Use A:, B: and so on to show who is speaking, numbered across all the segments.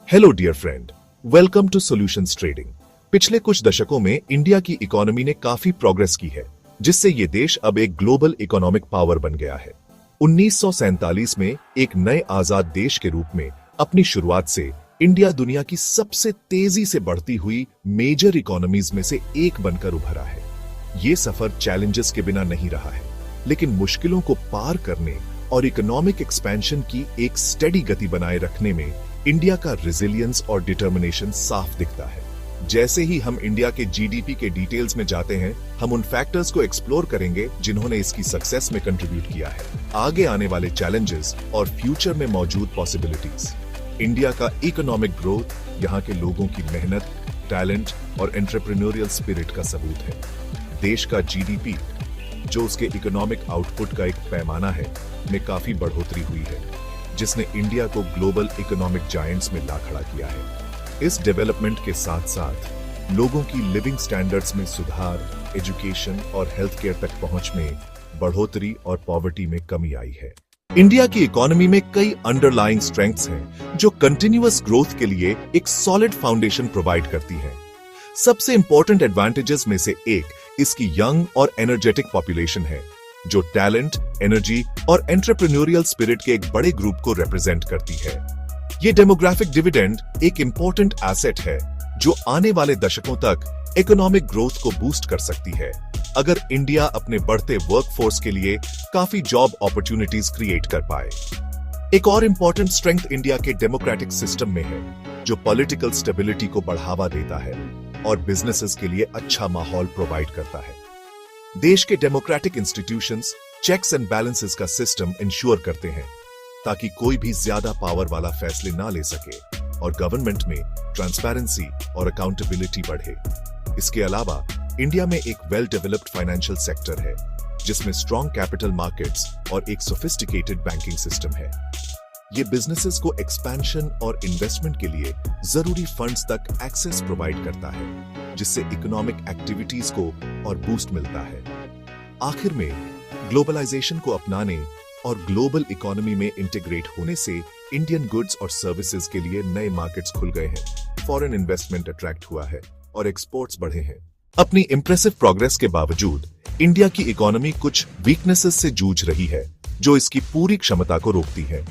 A: Hello dear friend, welcome to solutions trading. पिछले कुछ दशकों में इंडिया की इकोनॉमी ने काफी प्रोग्रेस की है, जिससे ये देश अब एक ग्लोबल इकोनॉमिक पावर बन गया है। 1947 में एक नए आजाद देश के रूप में अपनी शुरुआत से इंडिया दुनिया की सबसे तेजी से बढ़ती हुई मेजर इकोनॉमीज में से एक बनकर उभरा है। ये सफर चैलेंजेस के बिना नहीं रहा है, लेकिन मुश्किलों को पार करने और इकोनॉमिक एक्सपेंशन की एक स्टेडी गति बनाए रखने में इंडिया का रेजिलियंस और डिटर्मिनेशन साफ दिखता है। जैसे ही हम इंडिया के जीडीपी के डिटेल्स में जाते हैं, हम उन फैक्टर्स को एक्सप्लोर करेंगे जिन्होंने इसकी सक्सेस में कंट्रीब्यूट किया है, आगे आने वाले चैलेंजेस और फ्यूचर में मौजूद पॉसिबिलिटीज। इंडिया का इकोनॉमिक ग्रोथ यहाँ के लोगों की मेहनत, टैलेंट और एंटरप्रेन्योरियल स्पिरिट का सबूत है। देश का जीडीपी, जो उसके इकोनॉमिक आउटपुट का एक पैमाना है, में काफी बढ़ोतरी हुई है, जिसने इंडिया को ग्लोबल इकोनॉमिक जायंट्स में ला खड़ा किया है। इस डेवलपमेंट के साथ साथ लोगों की लिविंग स्टैंडर्ड्स में सुधार, एजुकेशन और हेल्थ केयर तक पहुंच में बढ़ोतरी और पॉवर्टी में कमी आई है। इंडिया की इकोनॉमी में कई अंडरलाइंग स्ट्रेंथ्स हैं, जो कंटिन्यूअस ग्रोथ के लिए एक सॉलिड फाउंडेशन प्रोवाइड करती हैं। सबसे इंपॉर्टेंट एडवांटेजेस में से एक इसकी यंग और एनर्जेटिक पॉपुलेशन है, जो टैलेंट, एनर्जी और एंटरप्रेन्योरियल स्पिरिट के एक बड़े ग्रुप को रिप्रेजेंट करती है। ये डेमोग्राफिक डिविडेंड एक इंपॉर्टेंट एसेट है, जो आने वाले दशकों तक इकोनॉमिक ग्रोथ को बूस्ट कर सकती है, अगर इंडिया अपने बढ़ते वर्कफोर्स के लिए काफी जॉब अपॉर्चुनिटीज क्रिएट कर पाए। एक और इंपॉर्टेंट स्ट्रेंथ इंडिया के डेमोक्रेटिक सिस्टम में है, जो पॉलिटिकल स्टेबिलिटी को बढ़ावा देता है और बिजनेसेस के लिए अच्छा माहौल प्रोवाइड करता है। देश के democratic institutions checks and balances का सिस्टम इंश्योर करते हैं, ताकि कोई भी ज्यादा पावर वाला फैसले ना ले सके और गवर्नमेंट में ट्रांसपेरेंसी और अकाउंटेबिलिटी बढ़े। इसके अलावा इंडिया में एक वेल डेवलप्ड फाइनेंशियल सेक्टर है, जिसमें स्ट्रॉन्ग कैपिटल मार्केट्स और एक सोफिस्टिकेटेड बैंकिंग सिस्टम है। ये बिजनेसेस को एक्सपेंशन और इन्वेस्टमेंट के लिए जरूरी फंड्स तक एक्सेस प्रोवाइड करता है, जिससे इकोनॉमिक एक्टिविटीज को और बूस्ट मिलता है। आखिर में ग्लोबलाइजेशन को अपनाने और ग्लोबल इकोनॉमी में इंटीग्रेट होने से इंडियन गुड्स और सर्विसेज के लिए नए मार्केट्स खुल गए हैं, फॉरेन इन्वेस्टमेंट अट्रैक्ट हुआ है और एक्सपोर्ट्स बढ़े हैं। अपनी इंप्रेसिव प्रोग्रेस के बावजूद इंडिया की इकोनॉमी कुछ वीकनेसेस से जूझ रही है, जो इसकी पूरी क्षमता को रोकती है।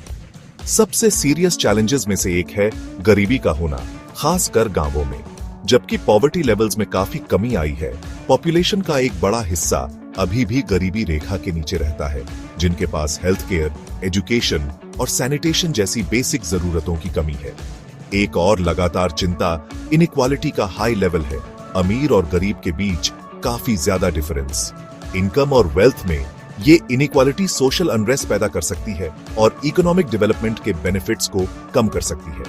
A: सबसे सीरियस चैलेंजेस में से एक है गरीबी का होना, खासकर गांवों में। जबकि पॉवर्टी लेवल्स में काफी कमी आई है, पॉपुलेशन का एक बड़ा हिस्सा अभी भी गरीबी रेखा के नीचे रहता है, जिनके पास हेल्थ केयर, एजुकेशन और सैनिटेशन जैसी बेसिक जरूरतों की कमी है। एक और लगातार चिंता इनइक्वालिटी का हाई लेवल है। अमीर और गरीब के बीच काफी ज्यादा डिफरेंस। इनकम और वेल्थ में ये इनइक्वालिटी सोशल अनरेस्ट पैदा कर सकती है और इकोनॉमिक डेवलपमेंट के बेनिफिट्स को कम कर सकती है।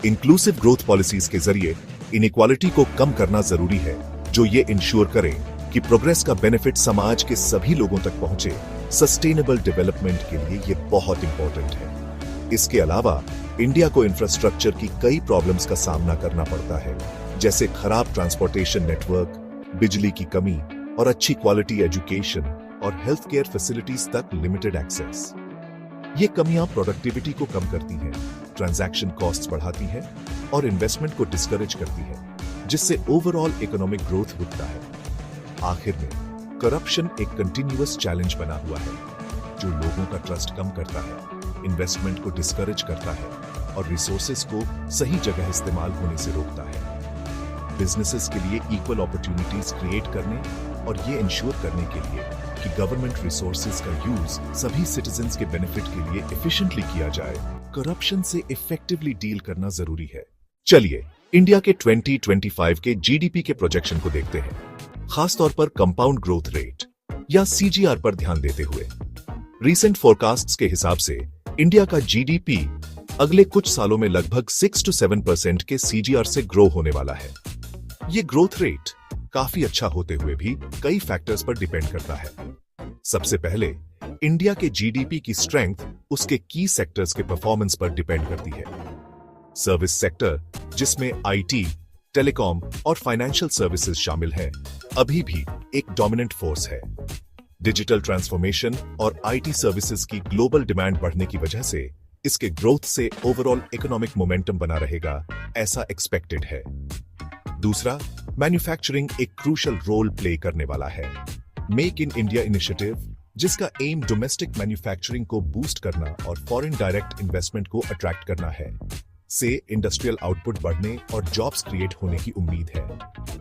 A: इंक्लूसिव ग्रोथ पॉलिसीज के जरिए इनइक्वालिटी को कम करना जरूरी है, जो ये इंश्योर करें कि प्रोग्रेस का बेनिफिट समाज के सभी लोगों तक पहुंचे। सस्टेनेबल डेवलपमेंट के लिए ये बहुत इंपॉर्टेंट है। इसके अलावा इंडिया को इंफ्रास्ट्रक्चर की कई प्रॉब्लम्स का सामना करना पड़ता है, जैसे खराब ट्रांसपोर्टेशन नेटवर्क, बिजली की कमी और अच्छी क्वालिटी एजुकेशन और हेल्थ केयर फैसिलिटीज तक लिमिटेड एक्सेस। ये कमियां प्रोडक्टिविटी को कम करती हैं, ट्रांजैक्शन कॉस्ट्स बढ़ाती हैं और इन्वेस्टमेंट को डिस्करेज करती है, जिससे ओवरऑल इकोनॉमिक ग्रोथ रुकता है। आखिर में करप्शन एक कंटिन्यूअस चैलेंज बना हुआ है, जो लोगों का ट्रस्ट कम करता है, इन्वेस्टमेंट को डिस्करेज करता है और रिसोर्सेज को सही जगह इस्तेमाल होने से रोकता है। बिजनेसेस के लिए इक्वल अपॉर्चुनिटीज क्रिएट करने और ये इंश्योर करने के लिए कि गवर्नमेंट रिसोर्सेज का यूज सभी सिटीजन्स के बेनिफिट के लिए एफिशिएंटली किया जाए, करप्शन से इफेक्टिवली डील करना जरूरी है। चलिए इंडिया के 2025 के जीडीपी के प्रोजेक्शन को देखते हैं, खासतौर पर कंपाउंड ग्रोथ रेट या सीजीआर पर ध्यान देते हुए। रीसेंट फोरकास्ट्स के हिसाब से इंडिया का जीडीपी अगले कुछ सालों में लगभग 6 to 7% के सीजीआर से ग्रो होने वाला है। ये ग्रोथ रेट काफी अच्छा होते हुए भी कई फैक्टर्स पर डिपेंड करता है। सबसे पहले इंडिया के जीडीपी की स्ट्रेंथ उसके की सेक्टर्स के परफॉर्मेंस पर डिपेंड करती है। सर्विस सेक्टर, जिसमें आईटी, टेलीकॉम और फाइनेंशियल सर्विसेज शामिल हैं, अभी भी एक डोमिनेंट फोर्स है। डिजिटल ट्रांसफॉर्मेशन और आईटी सर्विसेज की ग्लोबल डिमांड बढ़ने की वजह से इसके ग्रोथ से ओवरऑल इकोनॉमिक मोमेंटम बना रहेगा, ऐसा एक्सपेक्टेड है। दूसरा, मैन्युफैक्चरिंग एक क्रूशल रोल प्ले करने वाला है। मेक इन इंडिया इनिशिएटिव, जिसका एम डोमेस्टिक मैन्युफैक्चरिंग को बूस्ट करना और फॉरेन डायरेक्ट इन्वेस्टमेंट को अट्रैक्ट करना है, से इंडस्ट्रियल आउटपुट बढ़ने और जॉब्स क्रिएट होने की उम्मीद है।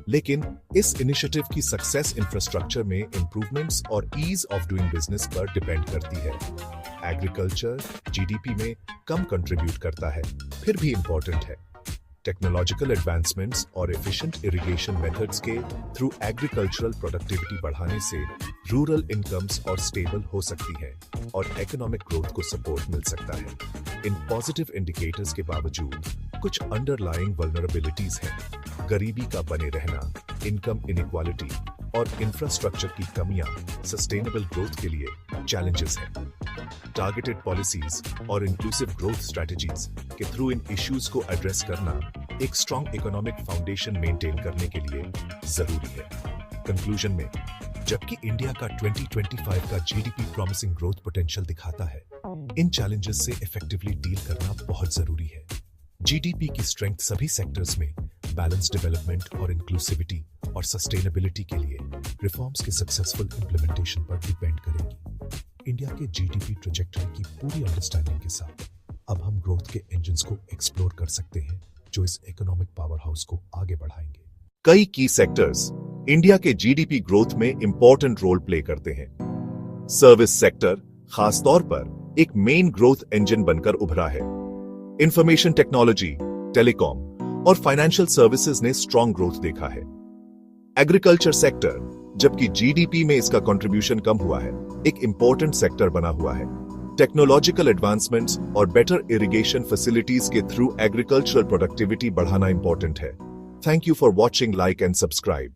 A: लेकिन इस इनिशिएटिव की सक्सेस इंफ्रास्ट्रक्चर में इंप्रूवमेंट्स और ईज ऑफ डूइंग बिजनेस पर डिपेंड करती है। एग्रीकल्चर जीडीपी में कम कंट्रीब्यूट करता है, फिर भी इंपॉर्टेंट है। टेक्नोलॉजिकल एडवांसमेंट्स और एफिशिएंट इरिगेशन मेथड्स के थ्रू एग्रीकल्चरल प्रोडक्टिविटी बढ़ाने से रूरल इनकम्स और स्टेबल हो सकती है और इकोनॉमिक ग्रोथ को सपोर्ट मिल सकता है। इन पॉजिटिव इंडिकेटर्स के बावजूद कुछ अंडरलाइंग वल्नरेबिलिटीज हैं। गरीबी का बने रहना, इनकम इनइक्वालिटी और इंफ्रास्ट्रक्चर की कमियां सस्टेनेबल ग्रोथ के लिए चैलेंजेस हैं। टारगेटेड पॉलिसीज और इंक्लूसिव ग्रोथ स्ट्रेटजीज के थ्रू इन इश्यूज को एड्रेस करना एक स्ट्रॉन्ग इकोनॉमिक फाउंडेशन मेंटेन करने के लिए जरूरी है। कंक्लूजन में, जबकि इंडिया का 2025 का जीडीपी प्रॉमिसिंग ग्रोथ पोटेंशियल दिखाता है, इन चैलेंजेस से इफेक्टिवली डील करना बहुत जरूरी है। जीडीपी की स्ट्रेंथ सभी सेक्टर्स में बैलेंस डेवलपमेंट और इंक्लूसिविटी और सस्टेनेबिलिटी के लिए रिफॉर्म्स के सक्सेसफुल इंप्लीमेंटेशन पर डिपेंड करेगी। इंडिया के जीडीपी ट्रैजेक्टरी की पूरी अंडरस्टैंडिंग के साथ अब हम ग्रोथ के इंजन्स को एक्सप्लोर कर सकते हैं, जो इस इकोनॉमिक पावर हाउस को आगे बढ़ाएंगे। कई की सेक्टर्स इंडिया के जीडीपी ग्रोथ में इंपॉर्टेंट रोल प्ले करते हैं। सर्विस सेक्टर खासतौर पर एक मेन ग्रोथ इंजन बनकर उभरा है। इंफॉर्मेशन टेक्नोलॉजी, टेलीकॉम और फाइनेंशियल सर्विसेज ने स्ट्रॉन्ग ग्रोथ देखा है। एग्रीकल्चर सेक्टर, जबकि जीडीपी में इसका कंट्रीब्यूशन कम हुआ है, एक इंपॉर्टेंट सेक्टर बना हुआ है। टेक्नोलॉजिकल एडवांसमेंट्स और बेटर इरिगेशन फैसिलिटीज के थ्रू एग्रीकल्चरल प्रोडक्टिविटी बढ़ाना इंपॉर्टेंट है। Thank you for watching, like and subscribe.